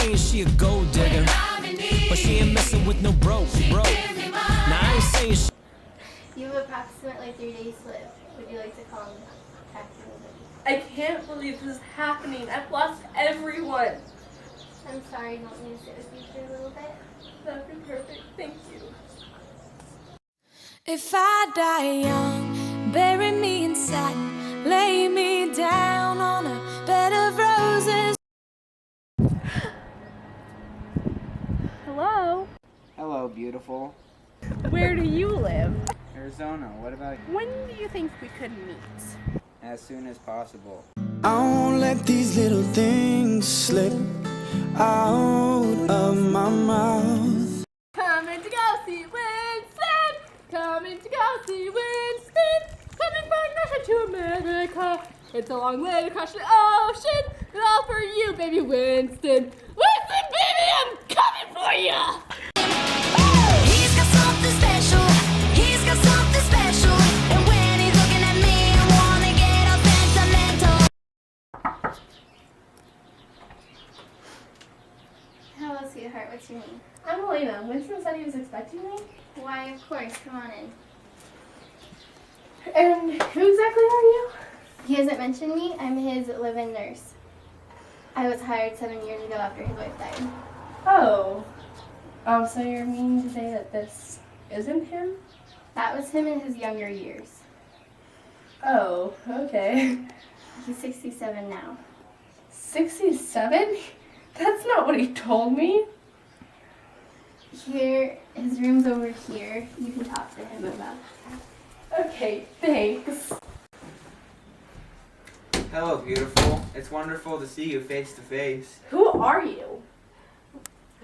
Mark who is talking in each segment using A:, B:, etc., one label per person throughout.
A: saying she a gold digger, but she ain't messing with no broke. Now I ain't saying she.
B: You have approximately 3 days to live. Would you like to call and contact anybody?
C: I can't believe this is happening. I've lost everyone.
B: I'm sorry, you want me to sit with you for a little bit?
C: That'd be perfect. Thank you.
D: If I die young, bury me in satin, lay me down on a bed of roses.
C: Hello?
E: Hello, beautiful.
C: Where do you live?
E: Arizona, what about you?
C: When do you think we could meet?
E: As soon as possible.
F: I won't let these little things slip out of my mouth.
C: Coming to go see Winston! Coming to go see Winston! Coming from Russia to America! It's a long way across the ocean! And all for you, baby Winston! Winston, baby, I'm coming for you!
D: He's got something special. He's got something special. And when he's looking at me, I wanna get all sentimental.
B: Hello, sweetheart. What's your name?
C: I'm Elena. Winston said he was expecting me.
B: Why, of course. Come on in.
C: And who exactly are you?
B: He hasn't mentioned me. I'm his live-in nurse. I was hired 7 years ago after his wife died.
C: Oh. So you're meaning to say that this isn't him?
B: That was him in his younger years.
C: Oh, okay.
B: He's 67 now.
C: 67? That's not what he told me.
B: Here, his room's over here. You can talk to him about that.
C: Okay, thanks.
E: Hello, beautiful. It's wonderful to see you face to face.
C: Who are you?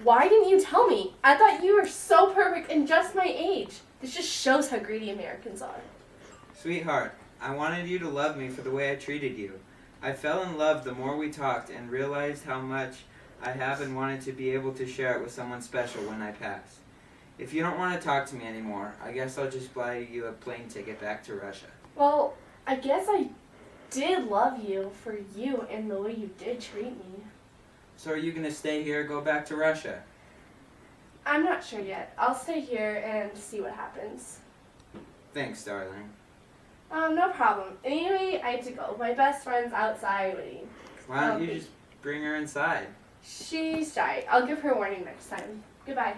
C: Why didn't you tell me? I thought you were so perfect and just my age. This just shows how greedy Americans are.
E: Sweetheart, I wanted you to love me for the way I treated you. I fell in love the more we talked and realized how much I have and wanted to be able to share it with someone special when I pass. If you don't want to talk to me anymore, I guess I'll just buy you a plane ticket back to Russia.
C: Well, I guess I did love you for you and the way you did treat me.
E: So are you going to stay here or go back to Russia?
C: I'm not sure yet. I'll stay here and see what happens.
E: Thanks, darling.
C: No problem. Anyway, I have to go. My best friend's outside waiting.
E: Why don't you just bring her inside?
C: She's shy. I'll give her a warning next time. Goodbye.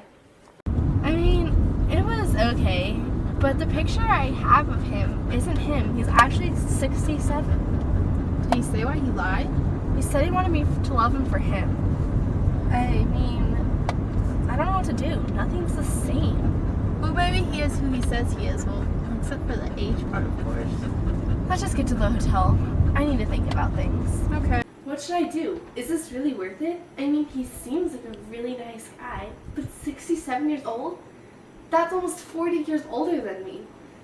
B: I mean, it was okay, but the picture I have of him isn't him. He's actually 67.
G: Did he say why he lied?
B: He said he wanted me to love him for him. I mean, I don't know what to do. Nothing's the same.
G: Well, maybe he is who he says he is. Well, except for the age part, of course.
B: Let's just get to the hotel. I need to think about things.
G: Okay.
C: What should I do? Is this really worth it? I mean, he seems like a really nice guy, but 67 years old? That's almost 40 years older than me.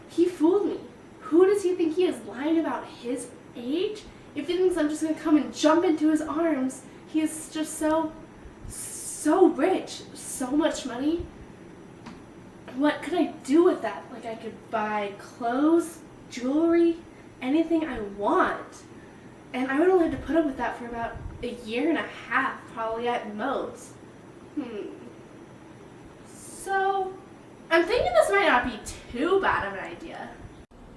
C: He fooled me. Who does he think he is, lying about his age? If he thinks I'm just gonna come and jump into his arms, he is just so rich, so much money. What could I do with that? Like, I could buy clothes, jewelry, anything I want. And I would only have to put up with that for about a year and a half, probably at most. So, I'm thinking this might not be too bad of an idea.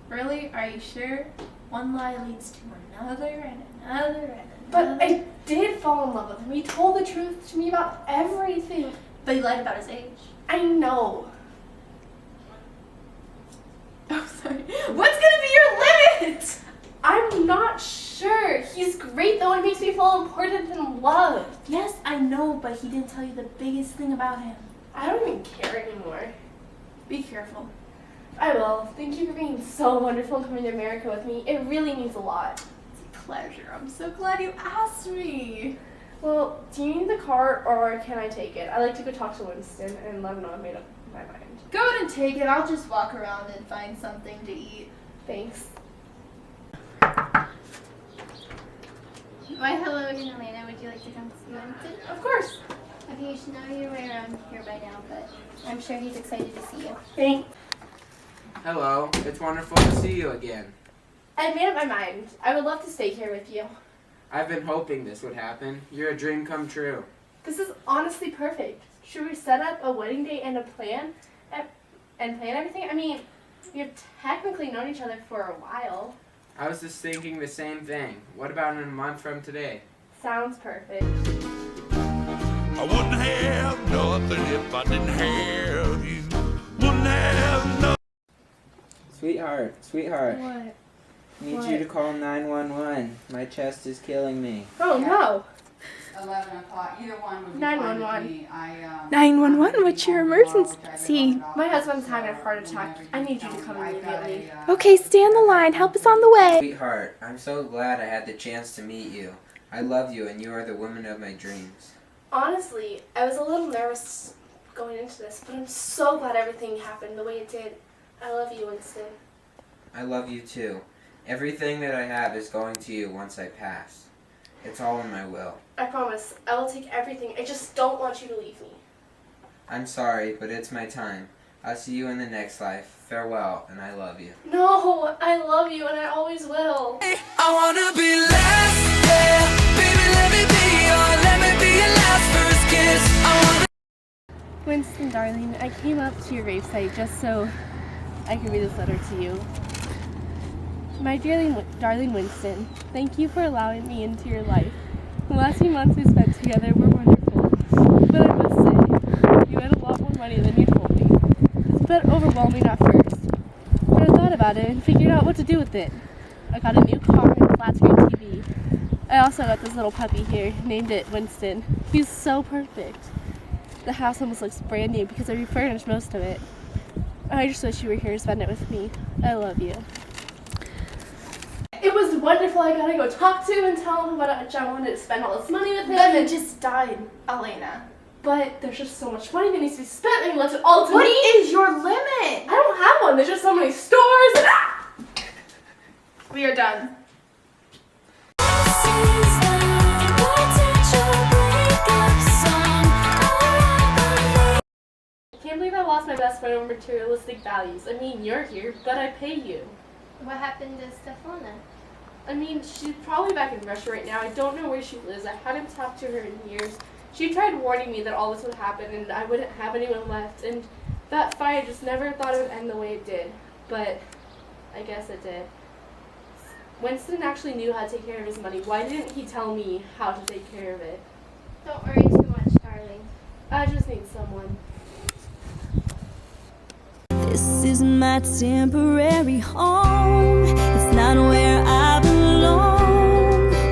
G: Really? Are you sure? One lie leads to another and another and another.
C: But I did fall in love with him. He told the truth to me about everything.
G: But he lied about his age.
C: I know.
G: Oh, sorry. What's gonna be your limit?
C: I'm not sure. He's great though and makes me feel important and loved.
G: Yes, I know, but he didn't tell you the biggest thing about him.
C: I don't even care anymore.
G: Be careful.
C: I will. Thank you for being so wonderful and coming to America with me. It really means a lot.
G: It's a pleasure. I'm so glad you asked me.
C: Well, do you need the car or can I take it? I'd like to go talk to Winston and let him know I've made up my mind.
G: Go ahead and take it. I'll just walk around and find something to eat.
C: Thanks.
B: Why, hello again, Elena. Would you like to come see Winston?
C: Of course.
B: Okay, you should know you're right around here by now, but I'm sure he's excited to see you.
C: Thanks.
E: Hello, it's wonderful to see you again.
C: I made up my mind. I would love to stay here with you.
E: I've been hoping this would happen. You're a dream come true.
C: This is honestly perfect. Should we set up a wedding date and plan everything? I mean, we've technically known each other for a while.
E: I was just thinking the same thing. What about in a month from today?
C: Sounds perfect.
H: I wouldn't have nothing if I didn't have you. Wouldn't have nothing.
E: Sweetheart,
C: What?
E: need
C: What?
E: you to call 911. My chest is killing me.
C: Oh no.
I: 11 o'clock, either one would be
C: 911.
I: fine with me. I,
B: 911, what's your emergency?
C: My husband's having a heart attack. I need you to come immediately.
B: Okay, stay on the line. Help is on the way.
E: Sweetheart, I'm so glad I had the chance to meet you. I love you and you are the woman of my dreams.
C: Honestly, I was a little nervous going into this, but I'm so glad everything happened the way it did. I love you, Winston.
E: I love you too. Everything that I have is going to you once I pass. It's all in my will.
C: I promise, I will take everything. I just don't want you to leave me.
E: I'm sorry, but it's my time. I'll see you in the next life. Farewell, and I love you.
C: No, I love you and I always will.
A: I wanna be last, yeah. Baby, let me be your last first kiss. I wanna
B: Winston, darling, I came up to your gravesite just so I could read this letter to you. My darling Winston, thank you for allowing me into your life. The last few months we spent together were wonderful, but I must say, you had a lot more money than you told me. It's a bit overwhelming at first, but I thought about it and figured out what to do with it. I got a new car and a flat screen TV. I also got this little puppy here, named it Winston. He's so perfect. The house almost looks brand new because I refurnished most of it. I just wish you were here to spend it with me. I love you.
C: It was wonderful. I gotta go talk to him and tell him how much I wanted to spend all this money with him.
G: Then it just died, Elena.
C: But there's just so much money that needs to be spent and he left it all to
G: What
C: me.
G: is your limit?
C: I don't have one. There's just so many stores and
G: We are done.
C: I can't believe I lost my best friend over materialistic values. I mean, you're here, but I pay you.
B: What happened to Stefana?
C: I mean, she's probably back in Russia right now. I don't know where she lives. I haven't talked to her in years. She tried warning me that all this would happen and I wouldn't have anyone left. And that fight, I just never thought it would end the way it did. But I guess it did. Winston actually knew how to take care of his money. Why didn't he tell me how to take care of it?
B: Don't worry too much, darling.
C: I just need someone.
D: This is my temporary home. It's not where I belong.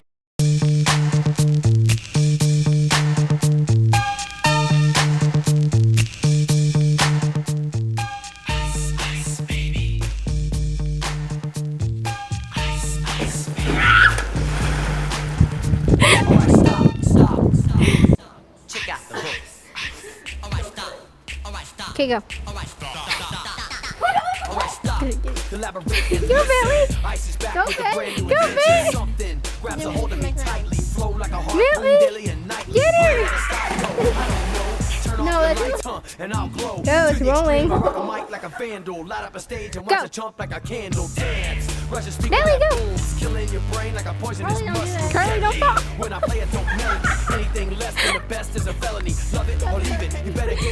A: check out the hook. Alright, stop. Alright, stop.
B: Okay, go.
A: Alright, stop. Alright, stop. Elaborate.
B: Go, Billy.
A: Ice is back
B: Go,
A: with a
B: Billy.
A: brand new
B: Go,
A: adventure.
B: Billy.
A: Something grabs a hold of me tightly. Flow like a
B: Billy.
A: harpoon daily and nightly.
B: Get her.
A: Turn
B: No,
A: off
B: let's
A: the lights, and I'll glow.
B: Go, it's
A: To the extreme,
B: rolling.
A: I rock a mic like a vandal. Light up a stage and watch
B: Go.
A: a chump like a candle. Dance. Rush a speaker
B: Billy,
A: that
B: go.
A: booms. Killing your brain like a poisonous
B: Carly, don't do
A: mushroom.
B: that. Carly, don't fall.
A: When I play it, don't melody. Anything less than the best is a felony. Love it or leave it. You better get